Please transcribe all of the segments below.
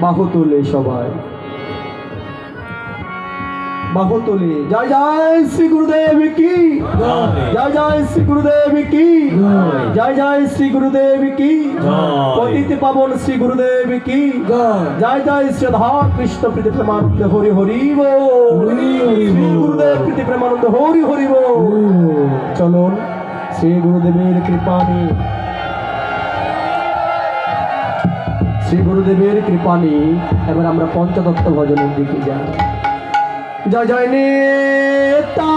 বাহু তুলে সবাই বাহু তুলে জয় জয় শ্রী গুরুদেব কি জয় জয় শ্রী গুরুদেব কি জয় জয় শ্রী গুরুদেব কি পতিত পাবন শ্রী গুরুদেব কি জয় জয় শ্রী রাধা কৃষ্ণ প্রীতি প্রেমানন্দ হরি হরি বল শ্রী গুরুদেব প্রীতি প্রেমানন্দ হরি হরি বল। চলুন শ্রী গুরুদেবের কৃপা নিয়ে শ্রী গুরুদেবের কৃপা নিয়ে এবার আমরা পঞ্চতত্ত্ব ভজনের দিকে যাই। জয় জয় নেতা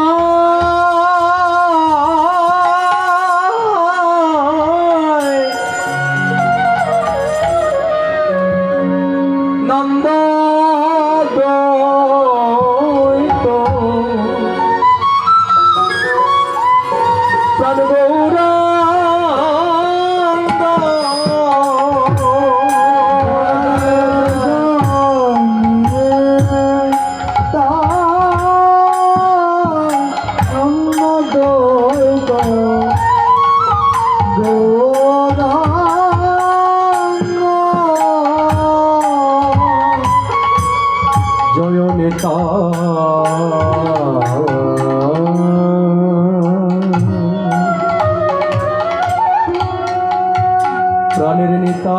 নন্দ প্রাণ গৌরা প্রাণের নেতা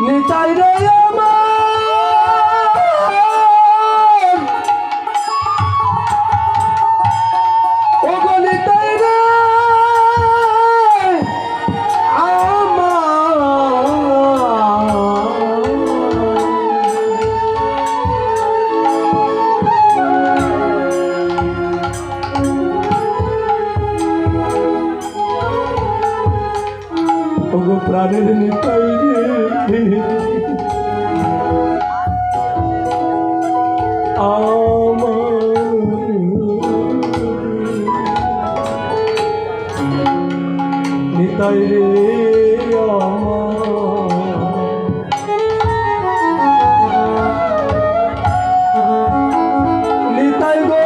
নেতাই রে প্রাণের নিতাই রে নিতাই রে নিতাই গো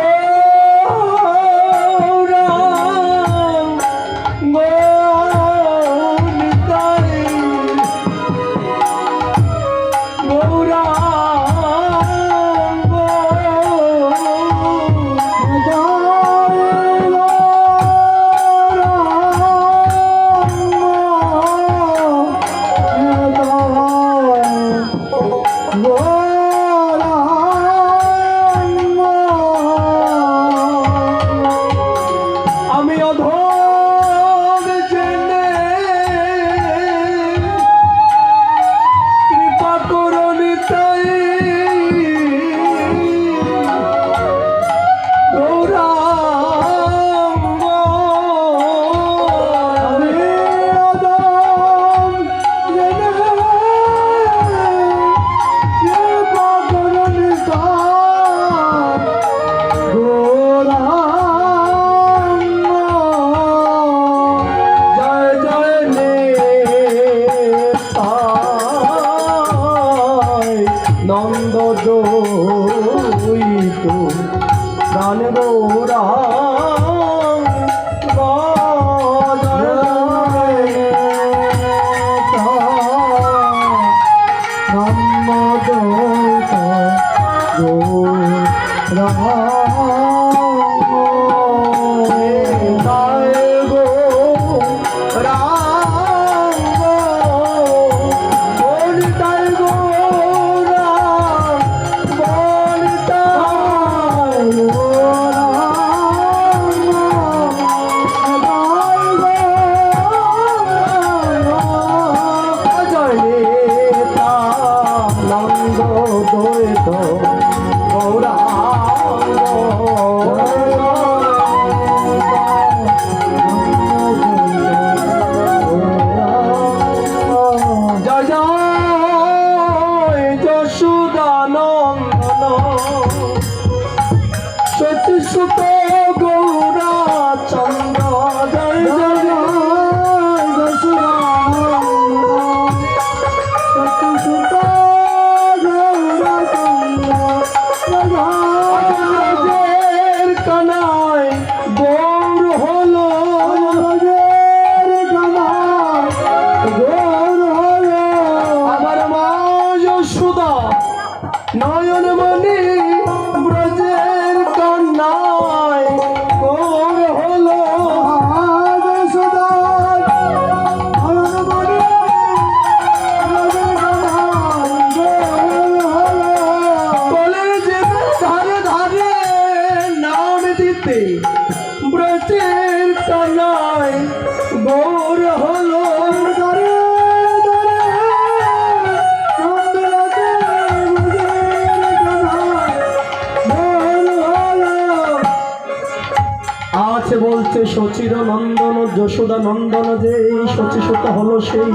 শচীর নন্দন যশোদা নন্দন যে শচী সুত হলো সেই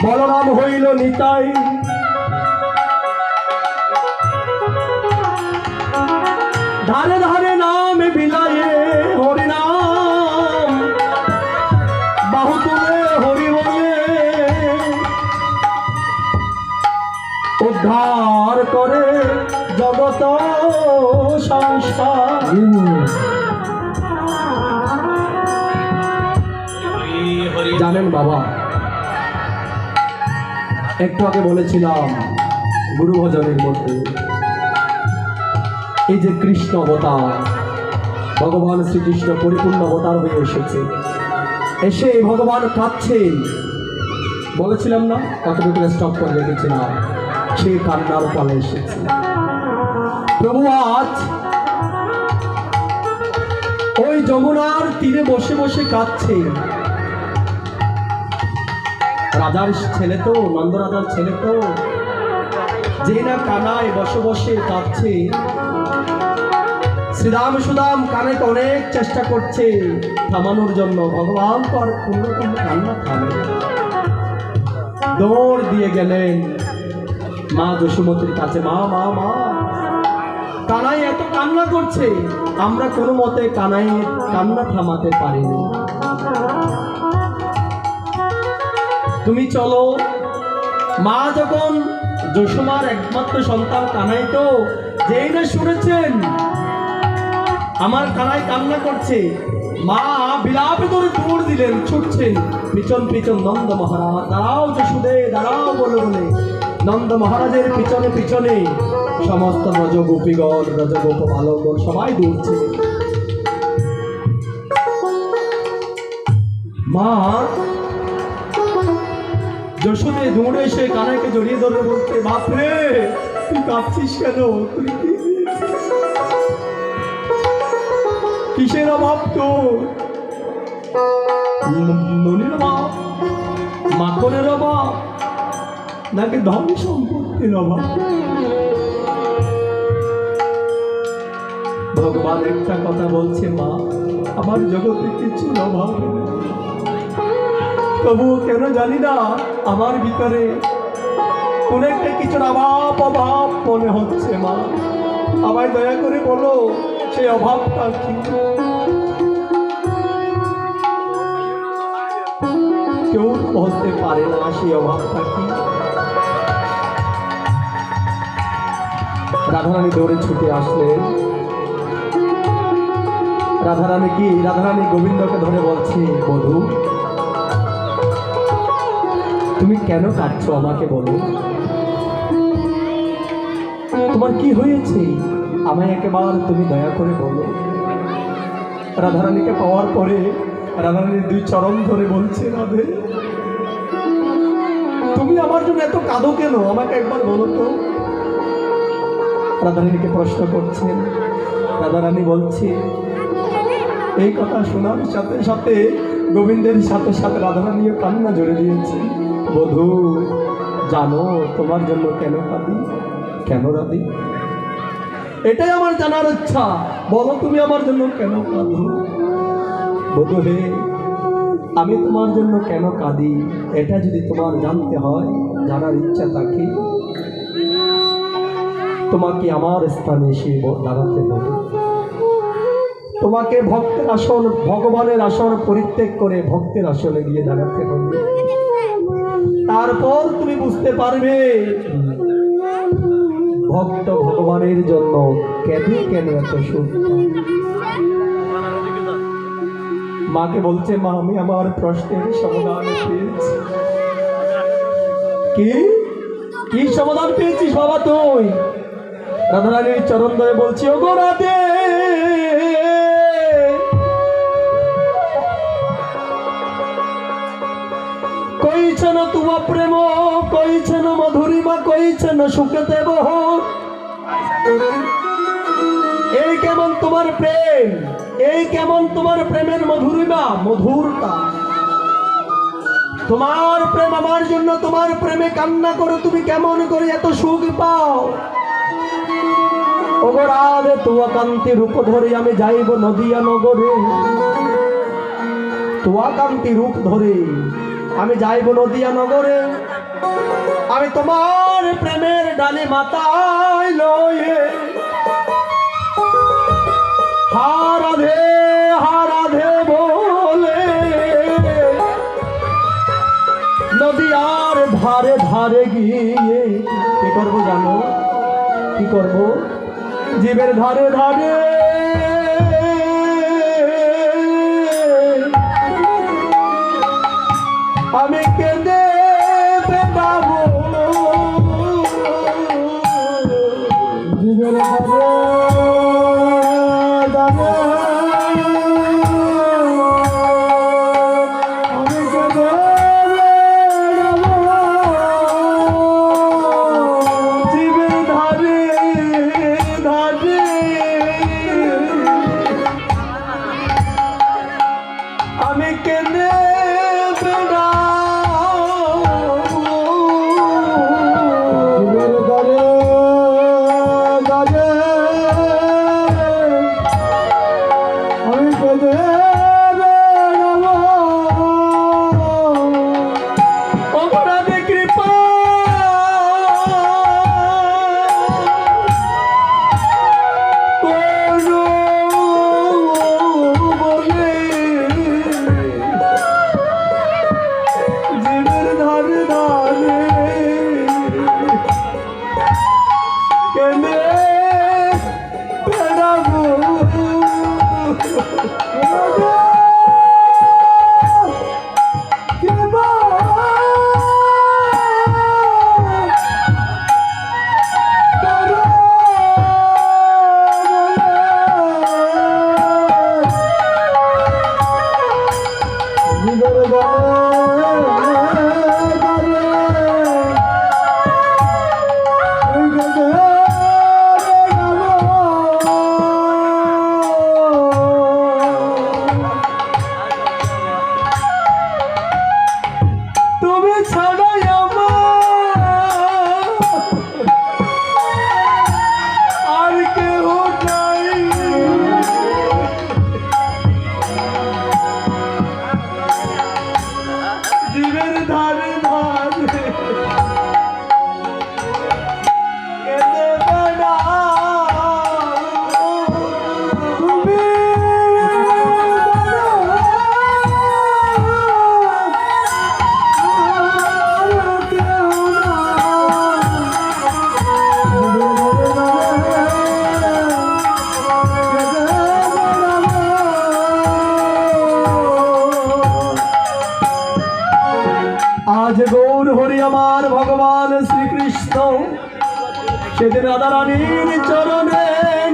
বলরাম হইল নিতাই ধারে ধারে নাম বিলায়ে হরিনাম বাহু তুলে হরি বলে উদ্ধার করে জগত সংসার। জানেন বাবা, একটু আগে বলেছিলাম গুরু ভজনের মধ্যে এই যে কৃষ্ণ অবতার, ভগবান শ্রীকৃষ্ণ পরিপূর্ণ অবতার হয়ে এসেছে, এসে ভগবান কাঁদছে, বলেছিলাম না, কতটুকু স্টপ করে রেখেছিলাম, সে কান্নার পালে এসেছে। প্রভু আজ ওই যমুনার তীরে বসে বসে কাঁদছে। রাজার ছেলে তো, নন্দ রাজার ছেলে তো, যে না কানায় বসে বসে কাঁদছে। শ্রীরাম সুদাম কানে অনেক চেষ্টা করছে থামানোর জন্য, ভগবান তো আর কোনরকম কান্না থামে। দৌড় দিয়ে গেলেন মা যশোমতীর কাছে, মা মা মা, কানাই এত কান্না করছে, আমরা কোনো মতে কানাইয়ের কান্না থামাতে পারিনি, তুমি চলো। মা যখন যশোমার একমাত্র সন্তান কানাই তো, যেই না শুনেছেন আমার কানাই কান্না করছে, মা বিলাপে ধরে দৌড় দিলেন, ছুটছেন পিছন পিছন নন্দ মহারাজ, দাঁড়াও যশোদে দাঁড়াও বলে বলে নন্দ মহারাজের পিছনে পিছনে সমস্ত ব্রজগোপীগণ ব্রজগোপ বালকগণ সবাই দৌড়ছে। মা যশোদে দৌড়ে এসে কানাইকে জড়িয়ে ধরে বলছে, বাপরে তুই কাঁদছিস কেন, তুই কিসের অভাব তোর? ননির অভাব, মাখনের অভাব, নাকি ধন সম্পত্তির অভাব? ভগবান একটা কথা বলছে, মা আমার জগতে কিছু অভাব নেই, তবুও কেন জানি না আমার ভিতরে কোন একটা কিছুর অভাব অভাব মনে হচ্ছে। মা আমায় দয়া করে বলো সেই অভাবটা কি? কেউ বলতে পারে না সেই অভাবটা কি। রাধারানী দৌড়ে ছুটে আসলেন। রাধারানী গোবিন্দকে ধরে বলছে, বধূ তুমি কেন কাঁদছো, আমাকে বলো, তোমার কি হয়েছে, আমায় একেবারে তুমি দয়া করে বলো। রাধারানীকে পাওয়ার পরে রাধারানীর দুই চরণ ধরে বলছে, রাধে তুমি আমার জন্য এত কাঁদো কেন, আমাকে একবার বলো তো। রাধারানীকে প্রশ্ন করছেন। রাধারানী বলছে, এই কথা শোনার সাথে সাথে গোবিন্দের সাথে সাথে রাধারানীও কান্না জড়ে দিয়েছে। বধূ জানো তোমার জন্য কেন কাঁদি, কেন রাধি, এটাই আমার জানার ইচ্ছা, বলো তুমি আমার জন্য কেন কাঁদো। বধূ হে, আমি তোমার জন্য কেন কাঁদি এটা যদি তোমার জানতে হয়, জানার ইচ্ছা থাকে, তোমাকে আমার স্থানে এসে দাঁড়াতে হবে। তোমাকে ভক্তের আসন, ভগবানের আসন পরিত্যাগ করে ভক্তের আসনে গিয়ে দাঁড়াতে হবে। তারপর তুমি বুঝতে পারবে ভক্ত ভগবানের জন্য কেঁদে কেন এত সুখ। মাকে বলছে, মা আমি আমার প্রশ্নের সমাধান পেয়েছি। কি সমাধান পেয়েছিস বাবা তুই? রাধারানীর চরণ ধরে বলছি, ও গো রাধে, কইছেন তোমা প্রেম, কইছেন মধুরিমা, কইছেন সুখেতে বহ। এই কেমন তোমার প্রেম, এই কেমন তোমার প্রেমের মধুরিমা, মধুরতা। তোমার প্রেম আমার জন্য, তোমার প্রেমে কান্না করো তুমি কেমন করে এত সুখ পাও? ওগো রাধে তোয়া কান্তি রূপ ধরে আমি যাইব নদিয়া নগরে, তোয়া কান্তি রূপ ধরে আমি যাইব নদিয়া নগরে, আমি তোমার প্রেমের ডালে মাতায় লয়ে হারাধে বলে নদিয়ার ধারে ধারে গিয়ে কি করবো জানো, কি করবো, জীবের ধারে ধারে আমি কেঁদে বেড়াবো, জীবের ধারে ধারে আমি কেঁদে বেড়াবো, জীবের ধারে ধারে আমি কেঁদে আজ গৌর হরি আমার ভগবান শ্রীকৃষ্ণ সেদিন রাধা রানীর চরণে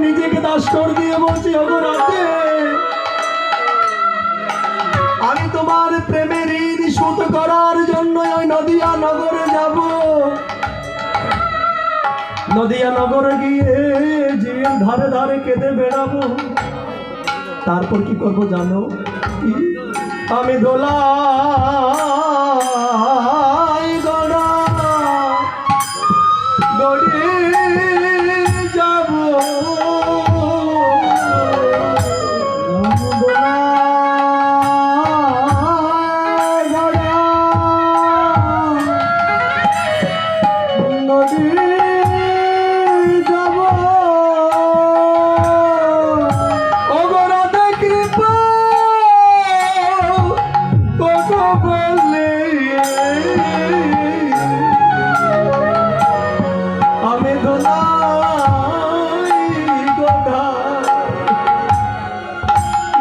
নিজেকে দাস করে দিয়ে বলছি, ওগো রাধে আমি তোমার প্রেমের ঋণ শোধ করার জন্য ওই নদিয়া নগরে যাব, নদিয়া নগরে গিয়ে জীবের ধারে ধারে কেঁদে বেড়াবো, তারপর কি করবো জানো, কি আমি দোলা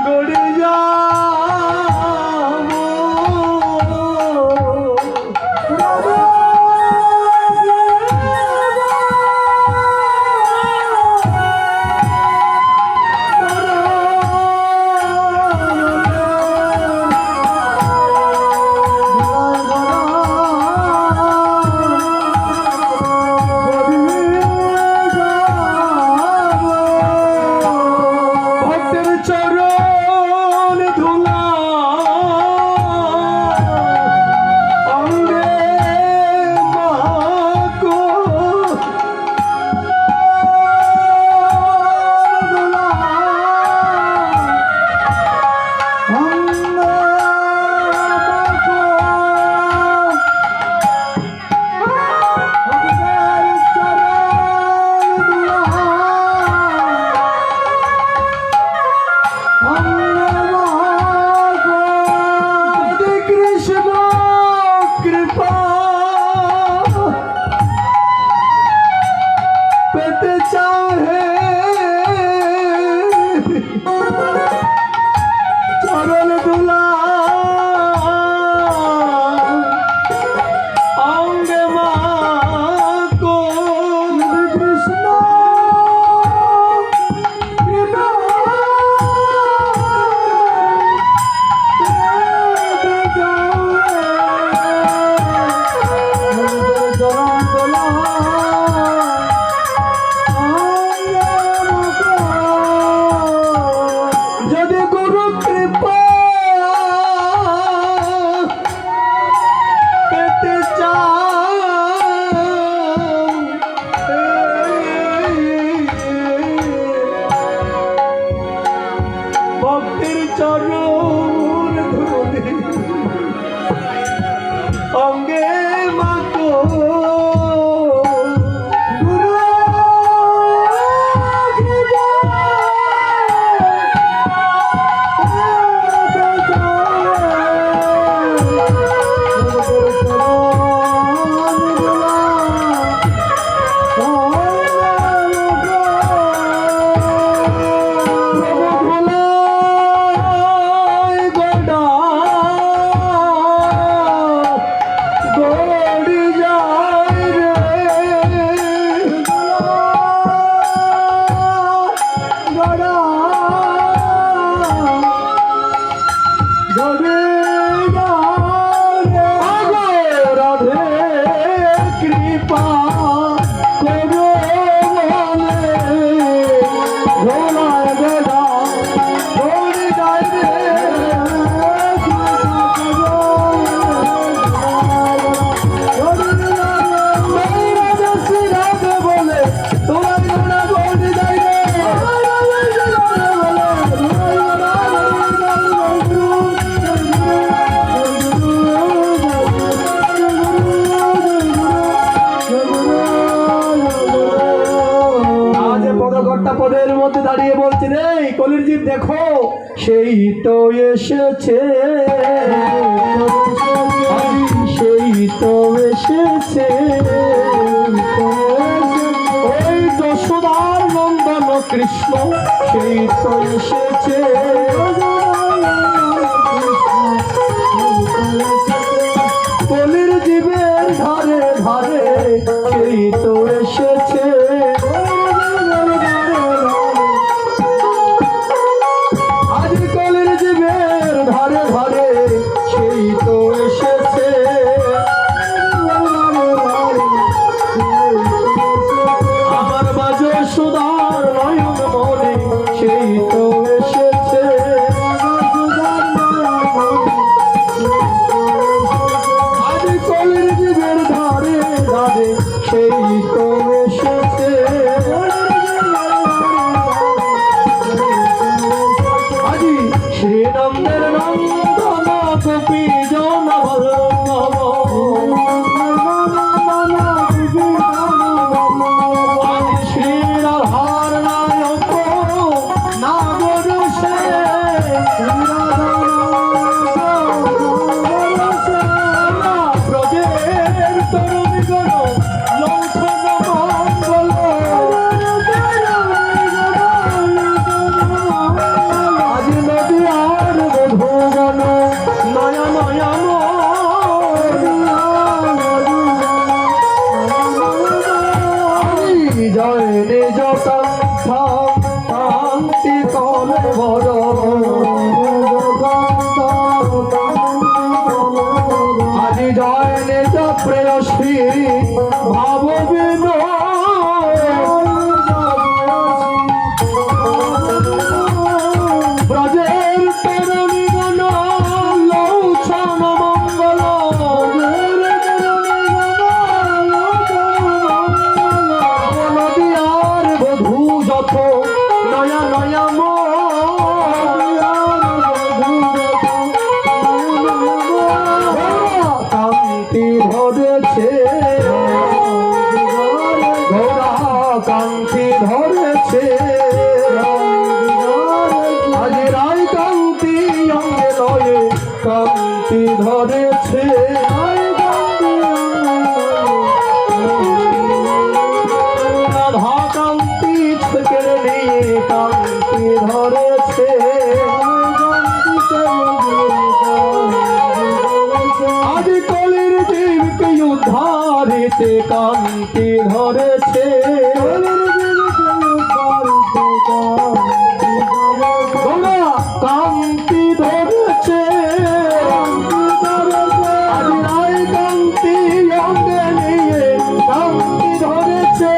গড়ি চরণ ধরে অঙ্গে মাতো পদের মধ্যে দাঁড়িয়ে বলছেন, এই কলির জীব দেখো সেই তো এসেছে, সেই তো এসেছে, ওই যশোদার নন্দন কৃষ্ণ সেই তো এসেছে, কলির জীবের ধারে ধারে সেই তো এসেছে, শ্রীনন্দের নন্দন গোপী জন শ্রীরাধার নায়ক নাগর সে ব্রজের তরুণী গণ লৌঠন মঙ্গল জয় নিজ শান্তি কলে বড় আজি জয় নিজ প্রেয়সী ভাব ব্রজের তরুণী গণ লৌছন মঙ্গল নয়া নয়া কান্তি ধরেছে, ঘোড়া কান্তি ধরেছে, আজ রায় কান্তি অঙ্গে লয়ে কান্তি ধরেছে, রাধা কান্তি কেড়ে নিয়ে কান্তি ধরেছে, আজ কলির জীবকে উদ্ধারিতে কান্তি ধরেছে, কান্তি ধরেছে, আজ রায় কান্তি অঙ্গে নিয়ে কান্তি ধরেছে,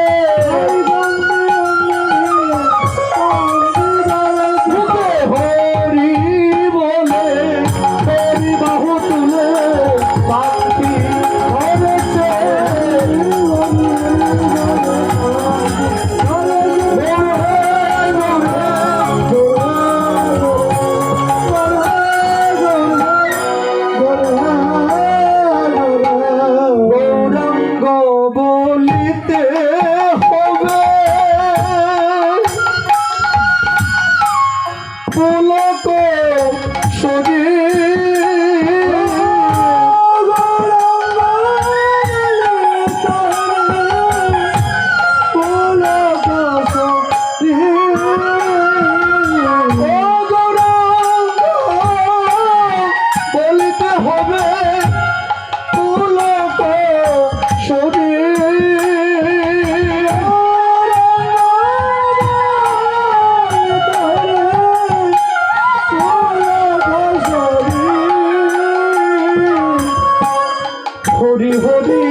হরি হরি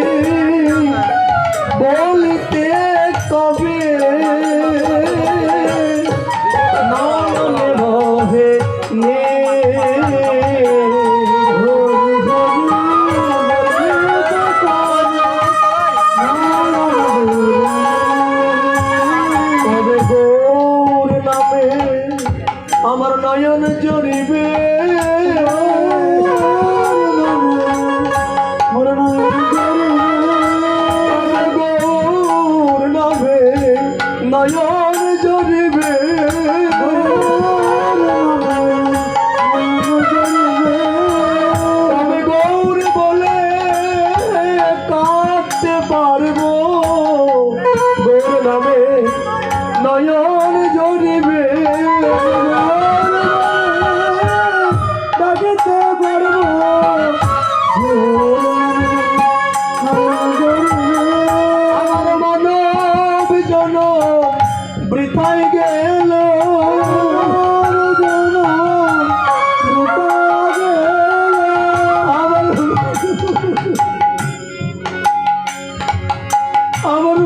বলতে কবে নয়নে রহে নে কবে গৌর নামে আমার নয়ন জড়িবে নয়ন জড়িবে তবে গৌর বলে কাঁদতে পারবো গৌর নামে নয়ন জড়িবে ডাকতে পারবো আমার মানব জন বৃথায় গেল আমার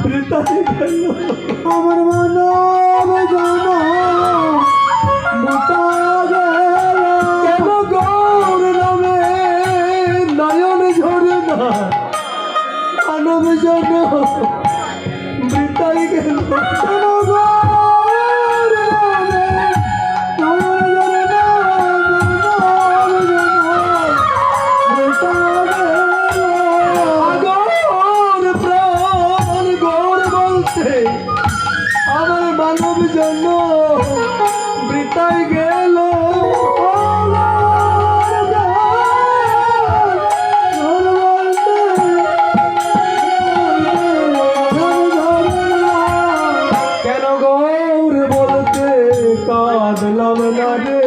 বৃথায় গেল আমার মানব জন কেন গৌর নামে নয়ন ঝরে না মানব জন বৃথায় গেল আমার মানব জন্য বৃথায় গেল কেন গৌর বলতে কাঁদলাম না রে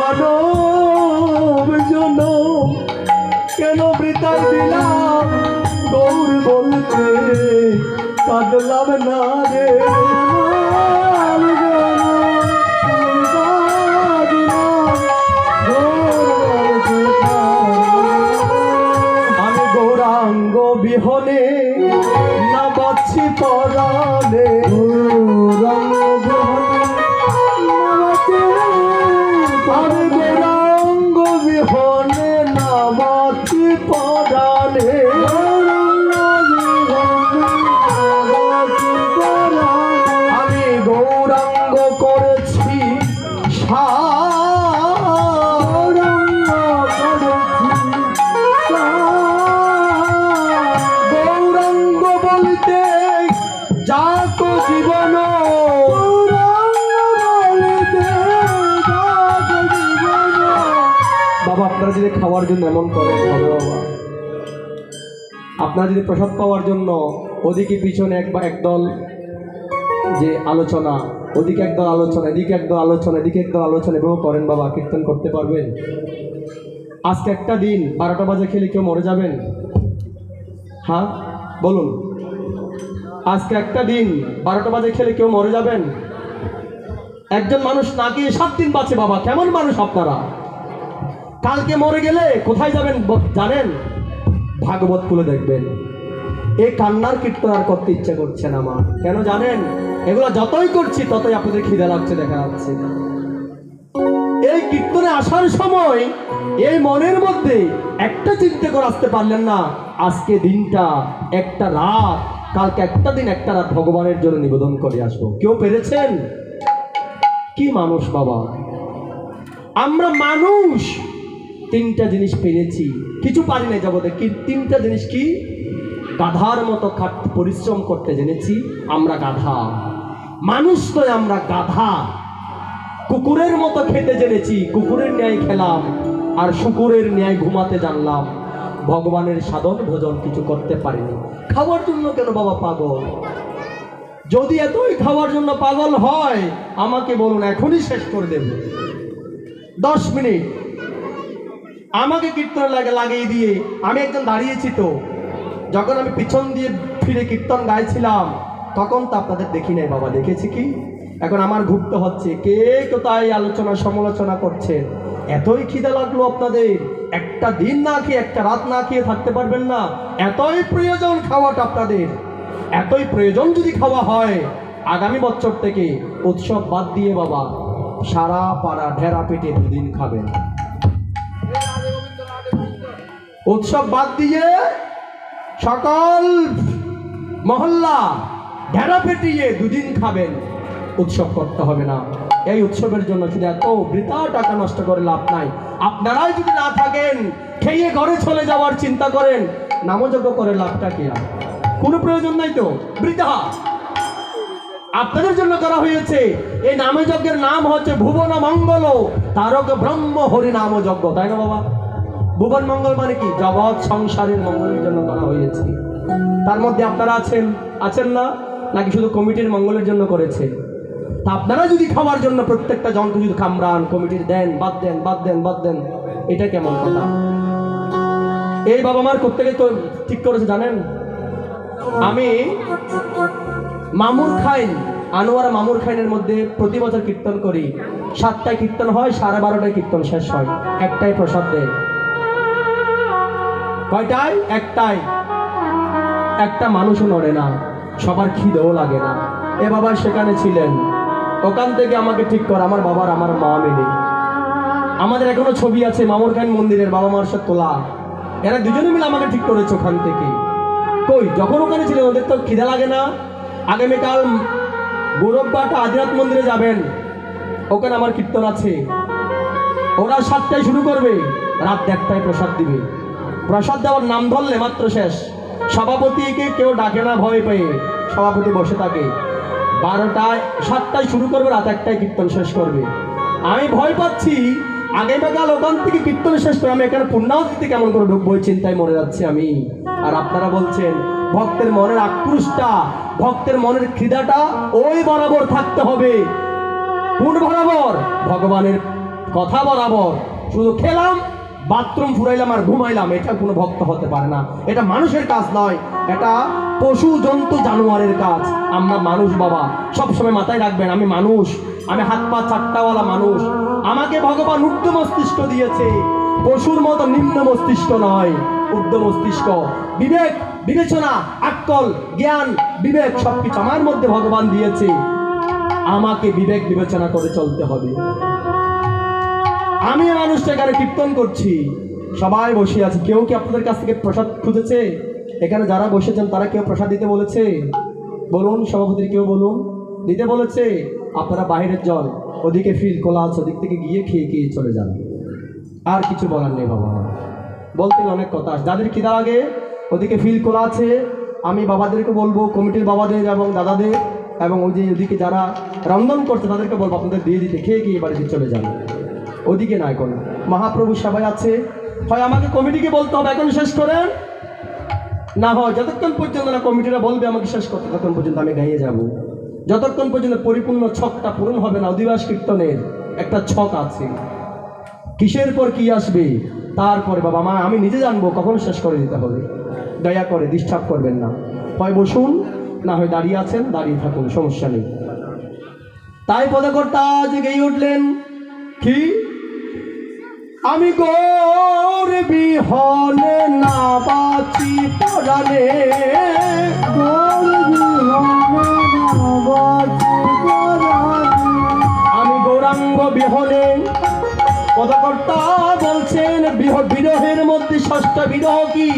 মানব জন্য কেন বৃথায় দিলাম গৌর বলতে কাঁদলাম না রে আমি গৌরাঙ্গ বিহনে না বাচ্ছি পরাণে আমি গৌরাঙ্গ বিহনে না বাচ্ছি পরাণে আমি গৌরাঙ্গ করেছি গৌরাঙ্গ বলতে যাক জীবন বাবা আপনারা যদি খাওয়ার জন্য এমন করেন হবে বাবা আপনারা যদি প্রসাদ পাওয়ার জন্য ওদিকে পিছনে একদল যে আলোচনা ওদিকে একদল আলোচনা এদিকে একদল আলোচনা এদিকে একদল আলোচনা এভাবে করেন বাবা কীর্তন করতে পারবেন আজকে একটা দিন 12টা বাজে খেলে কেউ মরে যাবেন হ্যাঁ বলুন আজকে একটা দিন 12টা বাজে খেলে কেউ মরে যাবেন একজন মানুষ না গিয়ে 7 দিন বাঁচে বাবা কেমন মানুষ আপনারা কালকে মরে গেলে কোথায় যাবেন জানেন ভাগবত খুলে দেখবেন এই কান্নার কীর্তন আর করতে ইচ্ছা করছে না আমার কেন জানেন এগুলো যতই করছি ততই আপনাদের খিদে লাগছে দেখা যাচ্ছে এই কীর্তনে আসার সময় এই মনের মধ্যে একটা চিন্তা করে আসতে পারলেন না আজকে দিনটা একটা রাত কালকে একটা দিন একটা রাত ভগবানের জন্য নিবেদন করে আসবো কেউ পেরেছেন কি মানুষ বাবা আমরা মানুষ 3টা জিনিস পেরেছি কিছু পারি না জগতে কি 3টা জিনিস কি গাধার মতো পরিশ্রম করতে জেনেছি। আমরা গাধা, মানুষ নয়, আমরা গাধা। কুকুরের মতো খেতে জেনেছি, কুকুরের ন্যায় খেলাম আর শুকুরের ন্যায় ঘুমাতে জানলাম। ভগবানের সাধন ভোজন কিছু করতে পারিনি। খাওয়ার জন্য কেন বাবা পাগল? যদি এতই খাওয়ার জন্য পাগল হয় আমাকে বলুন, এখনই শেষ করে দেব। 10 মিনিট আমাকে কীর্তন লাগিয়ে দিয়ে আমি একজন দাঁড়িয়েছি, তো যখন আমি পিছন দিয়ে ফিরে কীর্তন গাইছিলাম তখন তো আপনাদের দেখি নাই বাবা, দেখেছি কি? এখন আমার ঘুরতে হচ্ছে, কে কোথায় আলোচনা সমালোচনা করছেন। এতই খিদে লাগলো আপনাদের, একটা দিন না খেয়ে, একটা রাত না খেয়ে থাকতে পারবেন না। এতই প্রয়োজন খাওয়াটা আপনাদের, এতই প্রয়োজন। যদি খাওয়া হয় আগামী বছর থেকে উৎসব বাদ দিয়ে বাবা সারা পাড়া ঢেরা পেটে 2 দিন খাবেন। উৎসব বাদ দিয়ে সকল মহল্লা ঢেরা পেটিয়ে 2 দিন খাবেন। উৎসব করতে হবে না। এই উৎসবের জন্য যদি এত বৃথা টাকা নষ্ট করে লাভ নাই। আপনারাই যদি না থাকেন, খেয়ে ঘরে চলে যাওয়ার চিন্তা করেন, নামযজ্ঞ করে লাভটা কি? কোনো প্রয়োজন নাই তো, বৃথা। আপনাদের জন্য করা হয়েছে। এই নামযজ্ঞের নাম হচ্ছে ভুবন মঙ্গল তারক ব্রহ্ম হরি নাম যজ্ঞ, তাই না বাবা? ভুবন মঙ্গল মানে কি? জগৎ সংসারের মঙ্গলের জন্য করা হয়েছে। তার মধ্যে আপনারা আছেন না? নাকি শুধু কমিটির মঙ্গলের জন্য করেছে? তা আপনারা যদি খাওয়ার জন্য প্রত্যেকটা জনকে যদি কামরান, কমিটির দেন, বাদ দেন, বাদ দেন, বাদ দেন, এটা কেমন কথা? এই বাবা মার কোত্থেকে তো ঠিক করেছে জানেন? আমি মামুর খাইন, আনোয়ারা মামুর খাইনের মধ্যে প্রতি বছর কীর্তন করি। 7টায় কীর্তন হয়, 12:30টায় কীর্তন শেষ হয়। একটাই প্রসাদ দেয়। কয়টায়? একটাই। একটা মানুষও নড়ে না, সবার খিদেও লাগে না। এ বাবা সেখানে ছিলেন, ওখান থেকে আমাকে ঠিক করে আমার বাবার আমার মা মিলে। আমাদের এখনো ছবি আছে মামুর খাইন মন্দিরের, বাবা মার সাথে তোলা। এরা দুজনে মিলে আমাকে ঠিক করেছে ওখান থেকে। কই যখন ওখানে ছিলেন ওদের তো খিদে লাগে না। আগামীকাল গৌরববাটা আদিনাথ মন্দিরে যাবেন, ওখানে আমার কীর্তন আছে। ওরা 7টায় শুরু করবে, রাত 1টায় প্রসাদ দিবে। প্রসাদ দেওয়ার নাম ধরলে মাত্র শেষ। সভাপতিকে কেউ ডাকে না ভয় পেয়ে, সভাপতি বসে থাকে। 7টায় শুরু করবে, রাত 1টায় কীর্তন শেষ করবে। আমি ভয় পাচ্ছি আগামীকাল ওখান থেকে কীর্তন শেষ করে আমি এখানে পুণ্যাহুতিতে কেমন করে ঢুকবো, চিন্তায় মরে যাচ্ছি আমি। আর আপনারা বলছেন ভক্তের মনের আক্রোশটা, ভক্তের মনের খিদাটা ওই বরাবর থাকতে হবে, কোন বরাবর? ভগবানের কথা বরাবর। শুধু খেলাম, বাথরুম ফুরাইলাম আর ঘুমাইলাম, এটা কোনো ভক্ত হতে পারে না। এটা মানুষের কাজ নয়, এটা পশু জন্তু জানোয়ারের কাজ। আমরা মানুষ বাবা, সবসময় মাথায় রাখবেন, আমি মানুষ, আমি হাত পা চারটাওয়ালা মানুষ। আমাকে ভগবান ঊর্ধ্ব মস্তিষ্ক দিয়েছে, পশুর মতো নিম্ন মস্তিষ্ক নয়, ঊর্ধ্ব মস্তিষ্ক। বিবেক, বিবেচনা, আক্কল, জ্ঞান, বিবেক সবকিছু আমার মধ্যে ভগবান দিয়েছে। আমাকে বিবেক বিবেচনা করে চলতে হবে। আমি মানুষটা এখানে কীর্তন করছি, সবাই বসে আছে। কেউ কি আপনাদের কাছ থেকে প্রসাদ খুঁজেছে? এখানে যারা বসেছেন তারা কেউ প্রসাদ দিতে বলেছে? বলুন সভাপতি, কেউ বলুন দিতে বলেছে? আপনারা বাইরের জল, ওদিকে ফিল খোলা আছে, ওদিক থেকে গিয়ে খেয়ে চলে যান। আর কিছু বলার নেই বাবা। বলতে অনেক কথা, যাদের খিদা লাগে ওদিকে ফিল খোলা আছে। আমি বাবাদেরকে বলবো, কমিটির বাবাদের এবং দাদাদের এবং ওই যে ওদিকে যারা রন্ধন করছে তাদেরকে বলবো আপনাদের দিয়ে দিতে, খেয়ে বাড়িতে চলে যান। ওদিকে না, এখন মহাপ্রভু সবাই আছে। হয় আমাকে কমিটিকে বলতে হবে এখন শেষ করেন, না হয় যতক্ষণ পর্যন্ত না কমিটিরা বলবে আমাকে শেষ করতে, ততক্ষণ পর্যন্ত আমি গাইয়ে যাব। যতক্ষণ পর্যন্ত পরিপূর্ণ ছকটা পূরণ হবে না। অধিবাস কীর্তনের একটা ছক আছে, কিসের পর কি আসবে, তারপরে বাবা মা আমি নিজে জানবো কখন শেষ করে দিতে হবে। দয়া করে ডিস্টার্ব করবেন না, হয় বসুন না হয় দাঁড়িয়ে আছেন, দাঁড়িয়ে থাকুন, সমস্যা নেই। তাই পদকর্তা যে গেয়ে উঠলেন কি, আমি গৌর বিহনে না বাঁচি পরাণে, আমি গৌরাঙ্গ বিহনে। পদকর্তা বলছেন বিরহের মধ্যে ষষ্ঠ বিরহ কি?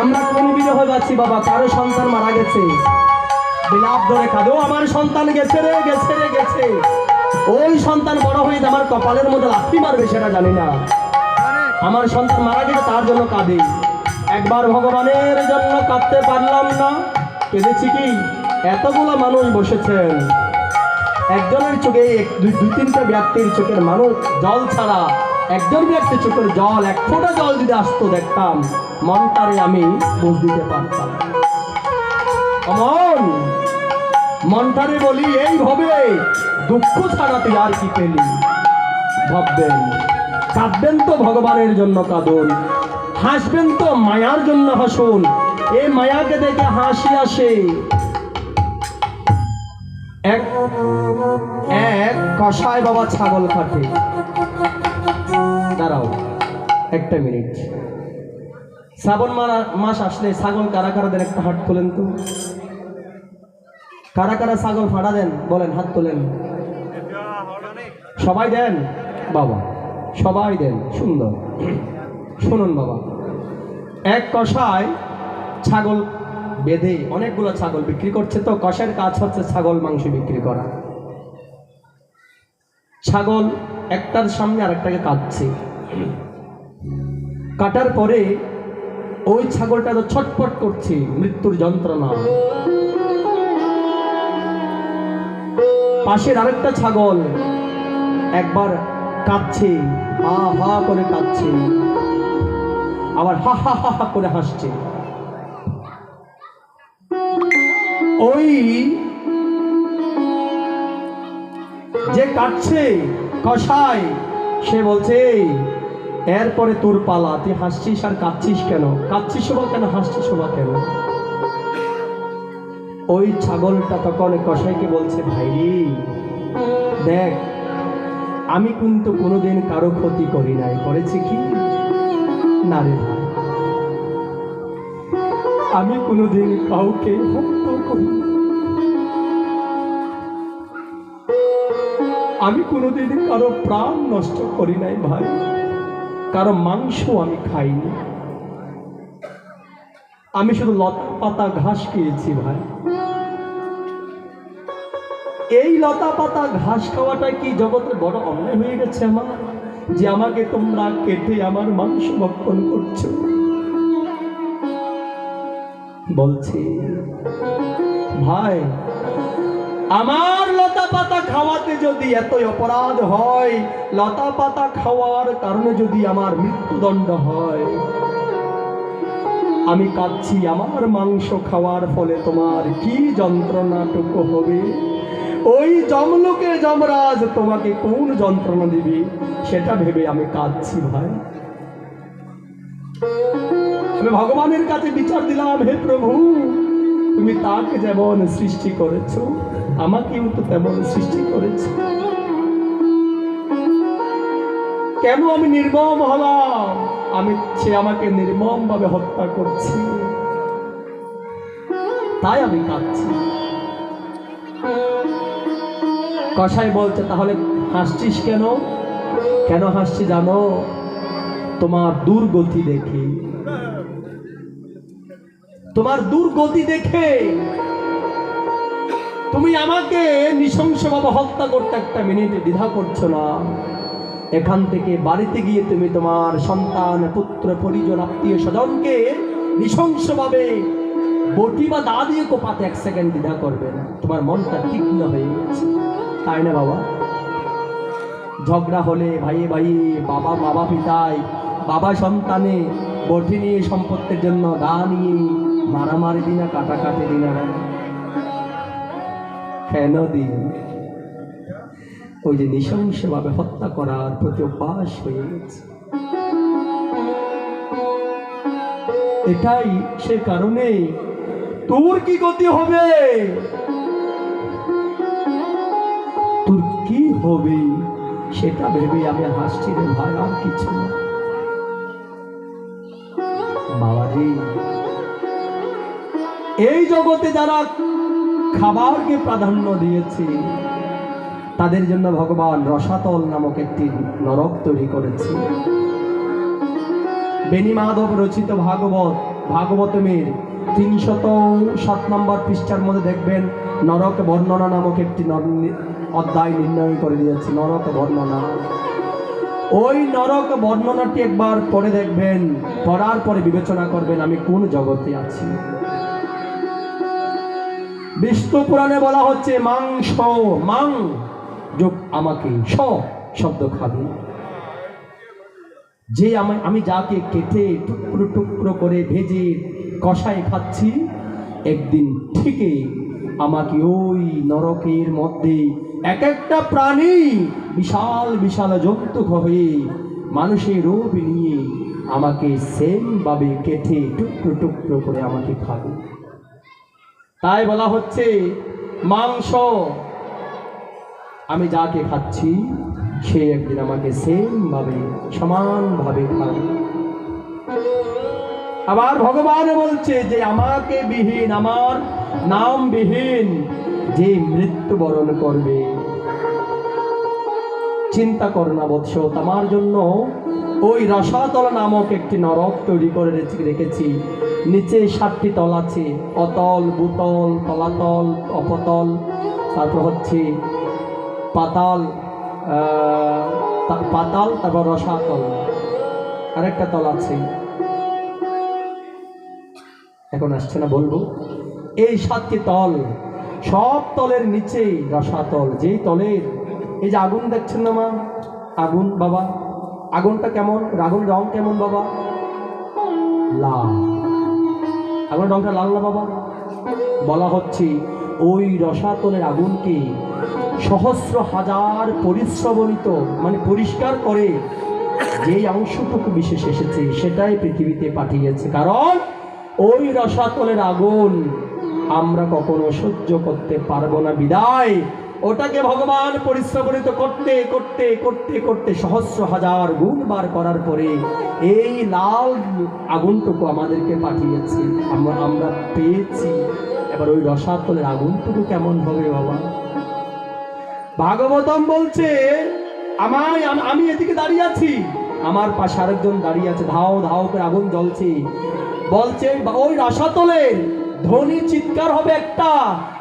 আমরা কোন বিরহ যাচ্ছি বাবা? কারো সন্তান মারা গেছে, বিলাপ ধরে কাঁদো, আমার সন্তান গেছে রে, গেছে রে, গেছে। ওই সন্তান বড় হয়ে আমার কপালের মধ্যে লাথি মারবে সেটা জানি না। আমার সন্তান মারা গেছে তার জন্য কাঁদে। একবার ভগবানের জন্য কাঁদতে পারলাম না, কেঁদেছি কি? এতগুলো মানুষ বসেছেন, একজনের চোখে দুই তিনটা ব্যক্তির চোখের মানুষ জল ছাড়া একজন ব্যক্তির চোখের জল, এক ফোঁটা জল যদি আসতো দেখতাম, মনটারে আমি বুঝ দিতে পারতাম। অমন মনটারে বলি, এইভাবে দুঃখ ছাড়া তুই আর কি পেলি? ভাববেন, কাঁদবেন তো ভগবানের জন্য কাঁদুন, হাসবেন তো মায়ার জন্য হাসুন। এই মায়াকে দেখে হাসি আসে। এক এক কসাই বাবা ছাগল কাটে। দাঁড়াও একটা মিনিট। শ্রাবণ মাস আসলে ছাগল কারা কারা দেন? একটা হাত তোলেন তো। কারা কারা ছাগল ফাড়া দেন বলেন, হাত তোলেন। সবাই দেন বাবা, সবাই দেন, সুন্দর। শুনুন বাবা, এক কসাই ছাগল বেঁধে অনেকগুলো ছাগল বিক্রি করছে। তো কসাইয়ের কাজ হচ্ছে ছাগল মাংস বিক্রি করা। ছাগল একটার সামনে আরেকটাকে কাটছে। কাটার পরে ওই ছাগলটা তো ছটফট করছে মৃত্যুর যন্ত্রণা। পাশের আরেকটা ছাগল একবার কাঁদছে, হা হা করে কাঁদছে, আবার হা হা হা হা করে হাসছে। ওই যে কাটছে কসাই, সে বলছে, এরপরে তোর পালা, তুই হাসছিস আর কাঁদছিস কেন? কাঁদছিস বা কেন, হাসছিস বা কেন? ওই ছাগলটা তখন কসাইকে বলছে, ভাই দেখ, আমি কিন্তু কোনোদিন কারো ক্ষতি করি নাই। করেছি কি না রে ভাই? আমি কোনোদিন কাউকে হত্যা করি, আমি কোনোদিন কারো প্রাণ নষ্ট করি নাই ভাই, কারো মাংস আমি খাইনি, আমি শুধু লতা পাতা ঘাস খেয়েছি ভাই। এই লতা পাতা ঘাস খাওয়াটা কি জগতের বড় অন্যায় হয়ে গেছে আমার, যে আমাকে তোমরা কেটে আমার মাংস ভক্ষণ করছো? বলছি ভাই, আমার লতা পাতা খাওয়াতে যদি এতই অপরাধ হয়, লতা পাতা খাওয়ার কারণে যদি আমার মৃত্যুদণ্ড হয়, আমি কাঁদছি, আমার মাংস খাওয়ার ফলে তোমার কি যন্ত্রণাটুকু হবে? ওই যমলোকে যমরাজ তোমাকে কোন যন্ত্রণা দিবে সেটা ভেবে আমি কাঁদছি ভাই। আমি ভগবানের কাছে বিচার দিলাম, হে প্রভু, তুমি তাকে যেমন সৃষ্টি করেছো, আমাকেও তো তেমন সৃষ্টি করেছো, কেন আমি নির্মম হলাম? সে আমাকে নির্মম ভাবে হত্যা করছে, তাই আমি কাঁদছি। কসাই বলছে, তাহলে হাসছিস কেন? কেন হাসছি জানো? তোমার দুর্গতি দেখে, তোমার দুর্গতি দেখে তুমি আমাকে নৃশংসভাবে হত্যা করতে একটা মিনিট দ্বিধা করছো না। এখান থেকে বাড়িতে গিয়ে তুমি তোমার সন্তান, পুত্র, পরিজন, আত্মীয় স্বজনকে নৃশংসভাবে বটি বা দা দিয়ে কোপাতে এক সেকেন্ড দ্বিধা করবে না। তোমার মনটা তীক্ষ্ণ হয়ে গেছে, তাই না বাবা? ঝগড়া হলে ভাইয়ে ভাই, বাবা বাবা পিতায়, বাবা সন্তানে বটি নিয়ে সম্পত্তির জন্য দা নিয়ে মারামারি দিনা, কাটাকাটি দিনা, কেন দিন? ওই যে নৃশংসভাবে হত্যা করার প্রতি অভ্যাস হয়ে গেছে। এটাই সে কারণে তোর কি গতি হবে, তোর কি হবে সেটা ভেবে আমি হাসছি রে ভাই, আর কিছু না। বাবাজি, এই জগতে যারা খাবারকে প্রাধান্য দিয়েছে, তাদের জন্য ভগবান রসাতল নামক একটি নরক তৈরি করেছে। বেনি মাধব রচিত ভাগবতমের 307 নম্বর পৃষ্ঠার মধ্যে দেখবেন নরক বর্ণনা নামক একটি অধ্যায় নির্ণয় করে দিয়েছে। নরক বর্ণনা, ওই নরক বর্ণনাটি একবার পড়ে দেখবেন, পড়ার পরে বিবেচনা করবেন আমি কোন জগতে আছি। বিষ্ণু পুরাণে বলা হচ্ছে মাংস, মাং যোগ আমাকে, স শব্দ খাবে। যে আমি যাকে কেটে টুকরো টুকরো করে ভেজে কষায় খাচ্ছি, একদিন ঠিকই আমাকে ওই নরকের মধ্যে এক একটা প্রাণী বিশাল বিশাল জন্তু হয়ে মানুষের রূপ নিয়ে আমাকে সেম ভাবে কেটে টুকরো টুকরো করে আমাকে খাবে। তাই বলা হচ্ছে মাংস, আমি যাকে খাচ্ছি সে একদিন আমাকে সেম ভাবে সমানভাবে খাবে। আবার ভগবান বলছে যে আমাকে বিহীন, আমার নাম বিহীন যে মৃত্যুবরণ করবে, চিন্তা করো না বৎস, তোমার জন্য ওই রসাতল নামক একটি নরক তৈরি করে রেখেছি। নিচে 7টি তল আছে, অতল, ভূতল, তলাতল, অপতল, তারপর হচ্ছে পাতাল, পাতাল, তারপর রসাতল, আরেকটা তল আছে, এখন আসছে না বলবো। এই 7টি তল, সব তলের নিচে রসাতল। যেই তলের এই যে আগুন দেখছেন না মা, আগুন বাবা, আগুনটা কেমন, আগুন রং কেমন বাবা? লাল। আগুন রংটা লাল না বাবা? বলা হচ্ছে ওই রসাতলের আগুনকে সহস্র হাজার পরিশ্রমিত মানে পরিষ্কার করে যেই অংশটুকু বিশেষ এসেছে সেটাই পৃথিবীতে পাঠিয়েছে। কারণ ওই রসাতলের আগুন আমরা কখনো সহ্য করতে পারবো না, বিদায় ওটাকে ভগবান পরিশ্রমিত করতে করতে করতে করতে সহস্র হাজার গুণ বার করার পরে এই লাল আগুনটুকু আমাদেরকে পাঠিয়েছে, আমরা পেয়েছি। এবার ওই রসাতলের আগুনটুকু কেমন হবে বাবা? ভাগবতম বলছে আমি এদিকে দাঁড়িয়ে আছি, আমার পাশে আরেকজন দাঁড়িয়ে আছে, ধাও ধাও করে আগুন জ্বলছে। বলছে ওই রসাতলের ধ্বনি চিৎকার হবে একটা,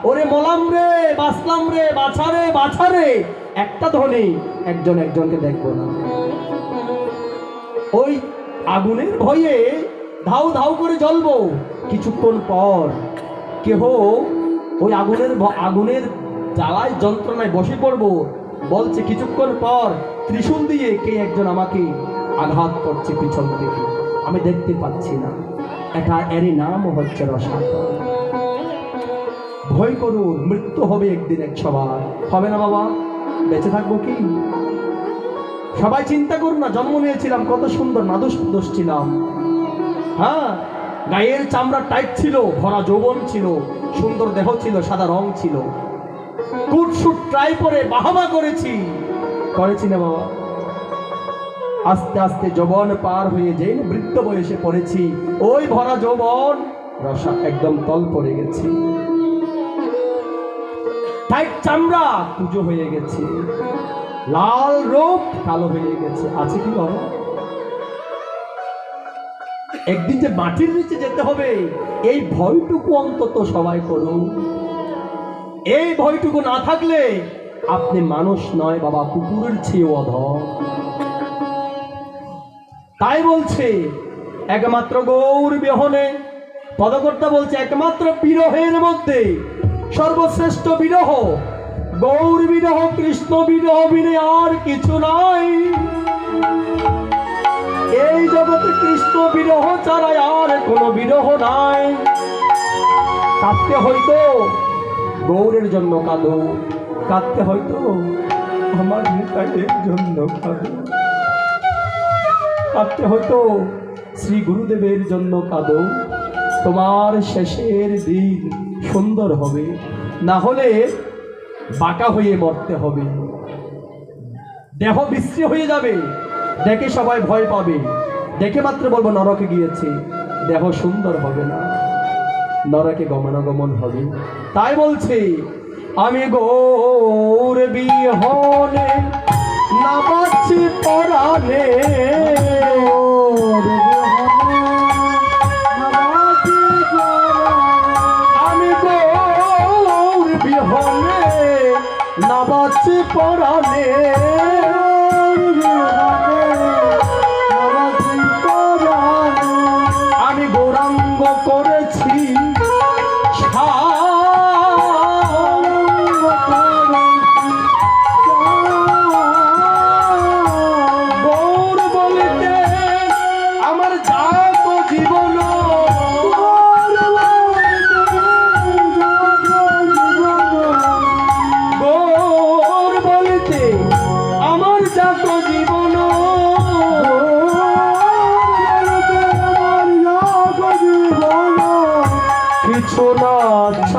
ওরে মলাম রে, বাঁচলাম রে, বাছারে বাছারে, একটা ধ্বনি, একজন একজনকে দেখবো না। ওই আগুনের ভয়ে ধাউ ধাউ করে জ্বলবো। কিছুক্ষণ পর কেহ ওই আগুনের জ্বালায় যন্ত্রণায় বসে পড়বো। বলছে কিছুক্ষণ পর ত্রিশূল দিয়ে কে একজন আমাকে আঘাত করছে পিছন থেকে, আমি দেখতে পাচ্ছি না। এরই নাম হচ্ছে রসাতল। ভয় করুন, মৃত্যু হবে একদিন, এক সবার হবে না বাবা? বেঁচে থাকবো কি? সবাই চিন্তা করুন না, জন্ম নিয়েছিলাম কত সুন্দর নাদুস ছিলাম, হ্যাঁ, গায়ের চামড়া টাইট ছিল, ভরা যৌবন ছিল, সুন্দর দেহ ছিল, সাদা রং ছিল, কুটসুট ট্রাই করে বাহাবা করেছি না বাবা? আস্তে আস্তে যৌবন পার হয়ে যে বৃদ্ধ বয়সে পড়েছি, ওই ভরা যৌবন রসা একদম তল পড়ে গেছে, টাইট চামড়া কুজো হয়ে গেছে, লাল রূপ কালো হয়ে গেছে। আছে কি বাবা? একদিন যে মাটির নিচে যেতে হবে, এই ভয়টুকু অন্তত সবাই করুন। এই ভয়টুকু না থাকলে আপনি মানুষ নয় বাবা, কুকুরের চেয়েও অধম। তাই বলছে একমাত্র গৌর বিহনে, পদকর্তা বলছে একমাত্র বিরহের মধ্যে সর্বশ্রেষ্ঠ বিরহ গৌর বিরহ, কৃষ্ণ বিরহ, বিনে আর কিছু নাই। এই জগতে কৃষ্ণ বিরহ ছাড়া আর কোনো বিরহ নাই। কাঁদতে হয়তো গৌরের জন্য কাঁদো, কাঁদতে হয়তো আমার নিতাইয়ের জন্য কাঁদো, কাঁদতে হয়তো শ্রী গুরুদেবের জন্য কাঁদো। তোমার শেষের দিন সুন্দর হবে, না হলে বাঁকা হয়ে মরতে হবে, দেহ বিশ্রী হয়ে যাবে, দেখে সবাই ভয় পাবে, দেখে মাত্র বলবো নরকে গিয়েছে, দেহ সুন্দর হবে না, নরকে গমনাগমন হবে। তাই বলছে আমি গৌর বিহনে না বাঁচি পরাণে, আমি গৌর বিহনে না বাঁচি পরাণে,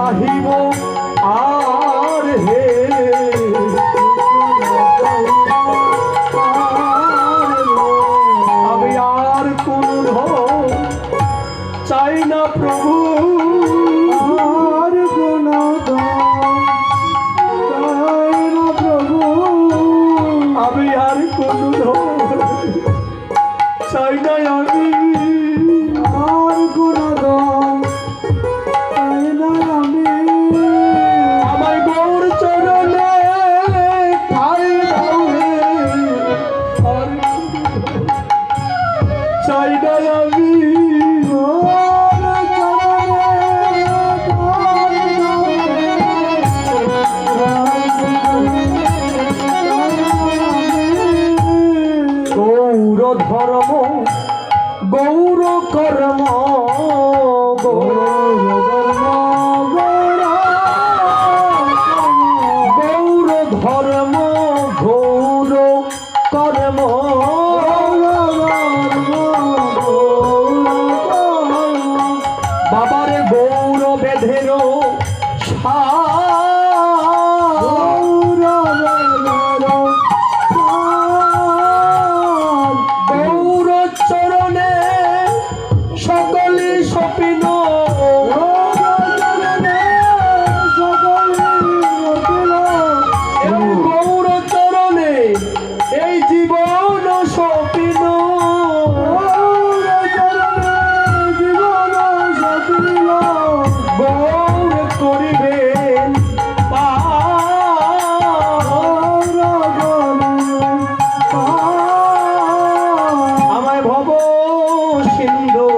চাহিব আর হে আমি আর কোন ধন চাই না প্রভু আর কোন চাই না প্রভু আমি আর কোন ধন চাই না আমি আর কোন চাই না আমি আমায় গৌর চরণে ঠাই দাও হে আর চাই না আমি গৌর ধর্ম গৌর কর্ম গৌর ধর্ম গৌর কর্ম বাবার গৌর বেধের গৌর চরণে সকলে সপিন গৌর চরণে এই জীবন সপিন গৌর করিবেন আমায় ভব সিন্ধু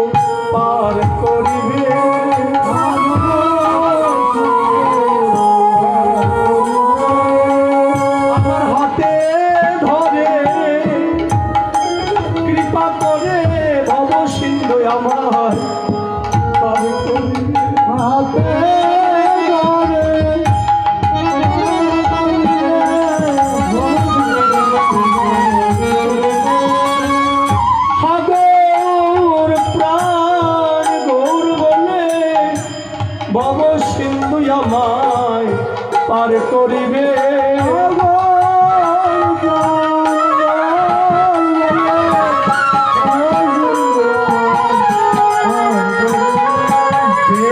পার করিবে আমার হাতে ধরে কৃপা করে ভব সিন্ধু আমার পার করিবে হাতে সাগর প্রাণ গৌর বলে ভব সিন্ধু আমায় পার করিবে